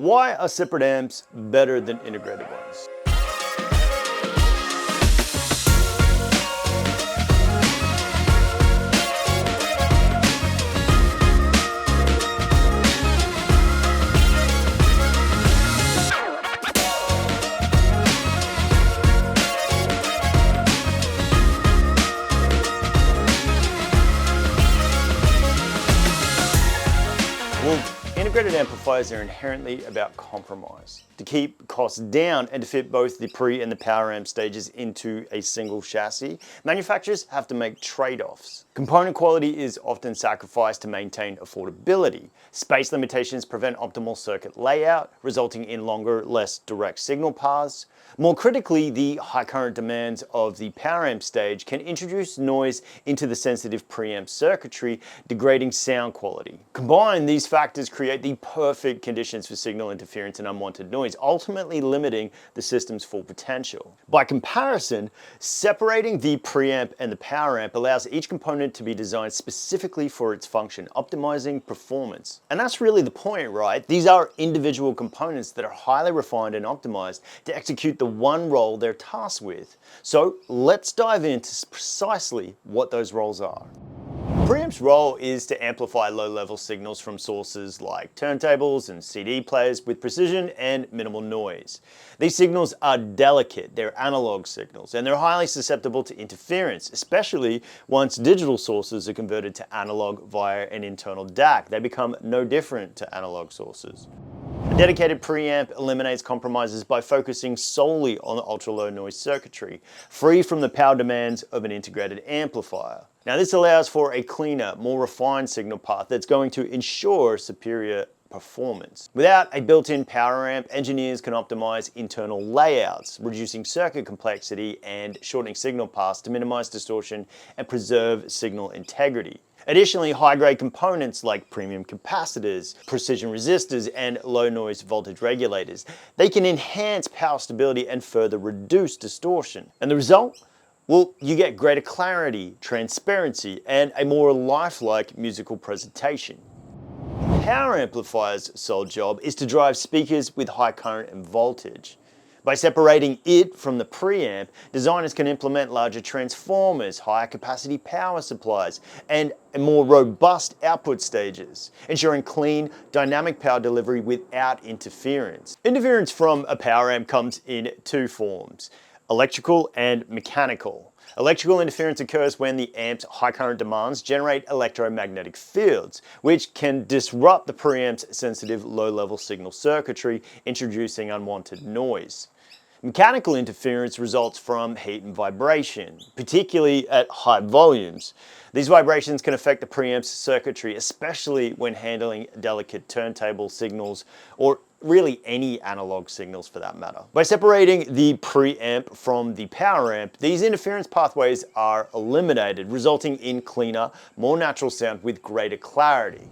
Why are separate amps better than integrated ones? Well, integrated amplifiers are inherently about compromise. To keep costs down and to fit both the pre and the power amp stages into a single chassis, manufacturers have to make trade-offs. Component quality is often sacrificed to maintain affordability. Space limitations prevent optimal circuit layout, resulting in longer, less direct signal paths. More critically, the high current demands of the power amp stage can introduce noise into the sensitive preamp circuitry, degrading sound quality. Combined, these factors create the perfect conditions for signal interference and unwanted noise, ultimately limiting the system's full potential. By comparison, separating the preamp and the power amp allows each component to be designed specifically for its function, optimizing performance. And that's really the point, right? These are individual components that are highly refined and optimized to execute the one role they're tasked with. So let's dive into precisely what those roles are. Preamp's role is to amplify low-level signals from sources like turntables and CD players with precision and minimal noise. These signals are delicate, they're analog signals, and they're highly susceptible to interference, especially once digital sources are converted to analog via an internal DAC. They become no different to analog sources. A dedicated preamp eliminates compromises by focusing solely on the ultra-low noise circuitry, free from the power demands of an integrated amplifier. Now this allows for a cleaner, more refined signal path that's going to ensure superior performance. Without a built-in power amp, engineers can optimize internal layouts, reducing circuit complexity and shortening signal paths to minimize distortion and preserve signal integrity. Additionally, high-grade components like premium capacitors, precision resistors, and low-noise voltage regulators, they can enhance power stability and further reduce distortion. And the result? Well, you get greater clarity, transparency, and a more lifelike musical presentation. Power amplifier's sole job is to drive speakers with high current and voltage. By separating it from the preamp, designers can implement larger transformers, higher capacity power supplies, and more robust output stages, ensuring clean, dynamic power delivery without interference. Interference from a power amp comes in two forms: electrical and mechanical. Electrical interference occurs when the amp's high current demands generate electromagnetic fields, which can disrupt the preamp's sensitive low-level signal circuitry, introducing unwanted noise. Mechanical interference results from heat and vibration, particularly at high volumes. These vibrations can affect the preamp's circuitry, especially when handling delicate turntable signals or really any analog signals for that matter. By separating the preamp from the power amp, these interference pathways are eliminated, resulting in cleaner, more natural sound with greater clarity.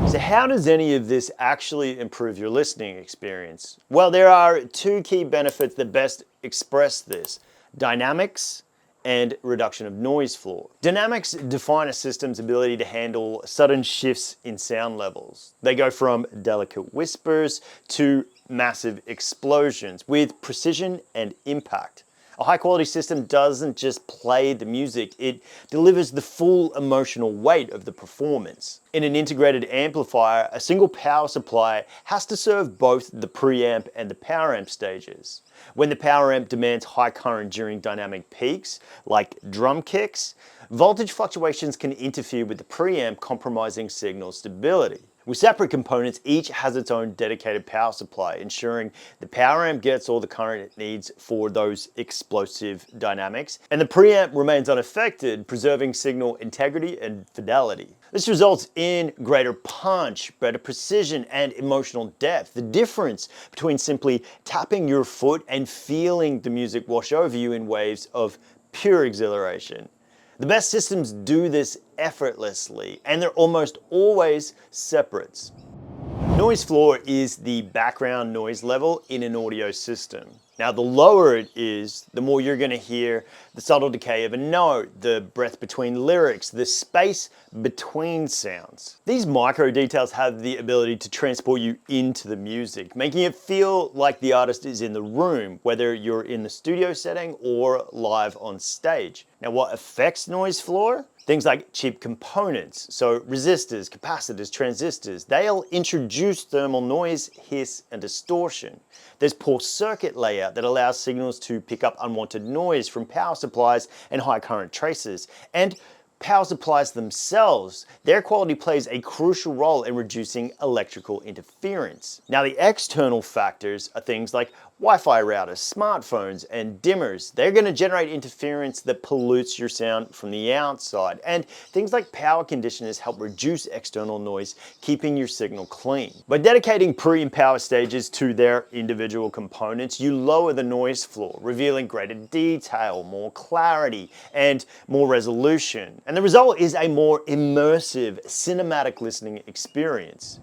So how does any of this actually improve your listening experience? Well, there are two key benefits that best express this: dynamics and reduction of noise floor. Dynamics define a system's ability to handle sudden shifts in sound levels. They go from delicate whispers to massive explosions with precision and impact. A high-quality system doesn't just play the music, it delivers the full emotional weight of the performance. In an integrated amplifier, a single power supply has to serve both the preamp and the power amp stages. When the power amp demands high current during dynamic peaks, like drum kicks, voltage fluctuations can interfere with the preamp, compromising signal stability. With separate components, each has its own dedicated power supply, ensuring the power amp gets all the current it needs for those explosive dynamics, and the preamp remains unaffected, preserving signal integrity and fidelity. This results in greater punch, better precision, and emotional depth. The difference between simply tapping your foot and feeling the music wash over you in waves of pure exhilaration. The best systems do this effortlessly, and they're almost always separates. Noise floor is the background noise level in an audio system. Now, the lower it is, the more you're going to hear the subtle decay of a note, the breath between lyrics, the space between sounds. These micro details have the ability to transport you into the music, making it feel like the artist is in the room, whether you're in the studio setting or live on stage. Now, what affects noise floor? Things like cheap components, so resistors, capacitors, transistors, they'll introduce thermal noise, hiss, and distortion. There's poor circuit layout that allows signals to pick up unwanted noise from power supplies and high current traces. And power supplies themselves, their quality plays a crucial role in reducing electrical interference. Now, the external factors are things like Wi-Fi routers, smartphones, and dimmers. They're going to generate interference that pollutes your sound from the outside. And things like power conditioners help reduce external noise, keeping your signal clean. By dedicating pre and power stages to their individual components, you lower the noise floor, revealing greater detail, more clarity, and more resolution. And the result is a more immersive, cinematic listening experience.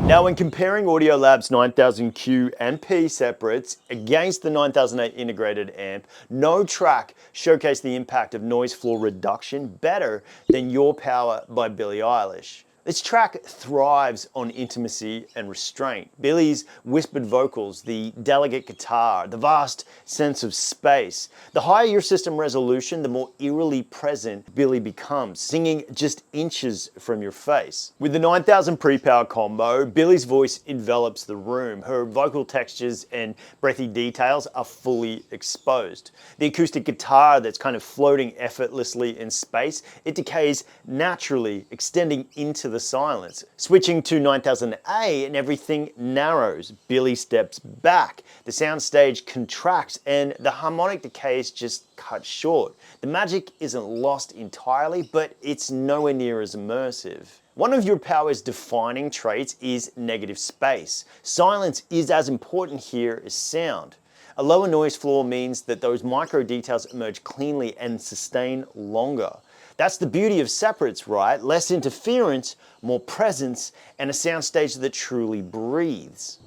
Now, when comparing Audiolab's 9000Q and P separates against the 9008 integrated amp, no track showcased the impact of noise floor reduction better than Your Power by Billie Eilish. This track thrives on intimacy and restraint. Billie's whispered vocals, the delicate guitar, the vast sense of space. The higher your system resolution, the more eerily present Billie becomes, singing just inches from your face. With the 9000 pre-power combo, Billie's voice envelops the room. Her vocal textures and breathy details are fully exposed. The acoustic guitar that's kind of floating effortlessly in space, it decays naturally, extending into the silence. Switching to 9000A and everything narrows. Billie steps back. The soundstage contracts and the harmonic decay is just cut short. The magic isn't lost entirely, but it's nowhere near as immersive. One of Your Power's defining traits is negative space. Silence is as important here as sound. A lower noise floor means that those micro details emerge cleanly and sustain longer. That's the beauty of separates, right? Less interference, more presence, and a soundstage that truly breathes.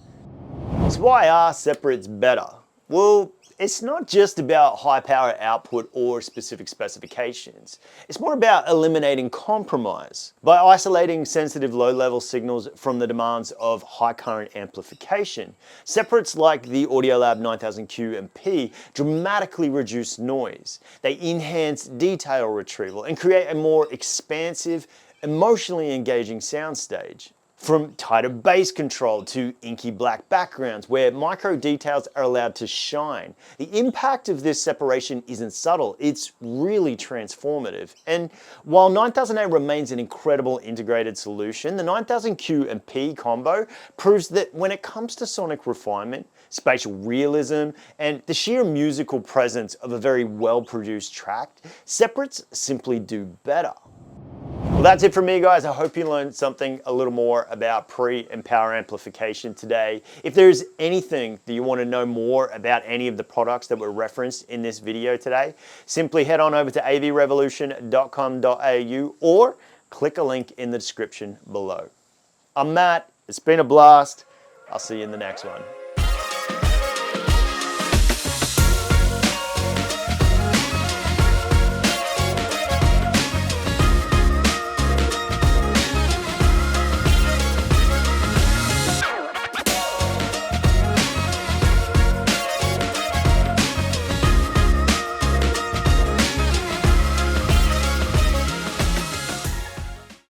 So why are separates better? Well, it's not just about high power output or specific specifications. It's more about eliminating compromise. By isolating sensitive low-level signals from the demands of high current amplification, separates like the Audiolab 9000Q and P dramatically reduce noise. They enhance detail retrieval and create a more expansive, emotionally engaging soundstage. From tighter bass control to inky black backgrounds where micro details are allowed to shine. The impact of this separation isn't subtle, it's really transformative. And while 9000A remains an incredible integrated solution, the 9000Q and P combo proves that when it comes to sonic refinement, spatial realism, and the sheer musical presence of a very well-produced track, separates simply do better. Well, that's it from me, guys. I hope you learned something a little more about pre and power amplification today. If there's anything that you want to know more about any of the products that were referenced in this video today, simply head on over to avrevolution.com.au or click a link in the description below. I'm Matt. It's been a blast. I'll see you in the next one.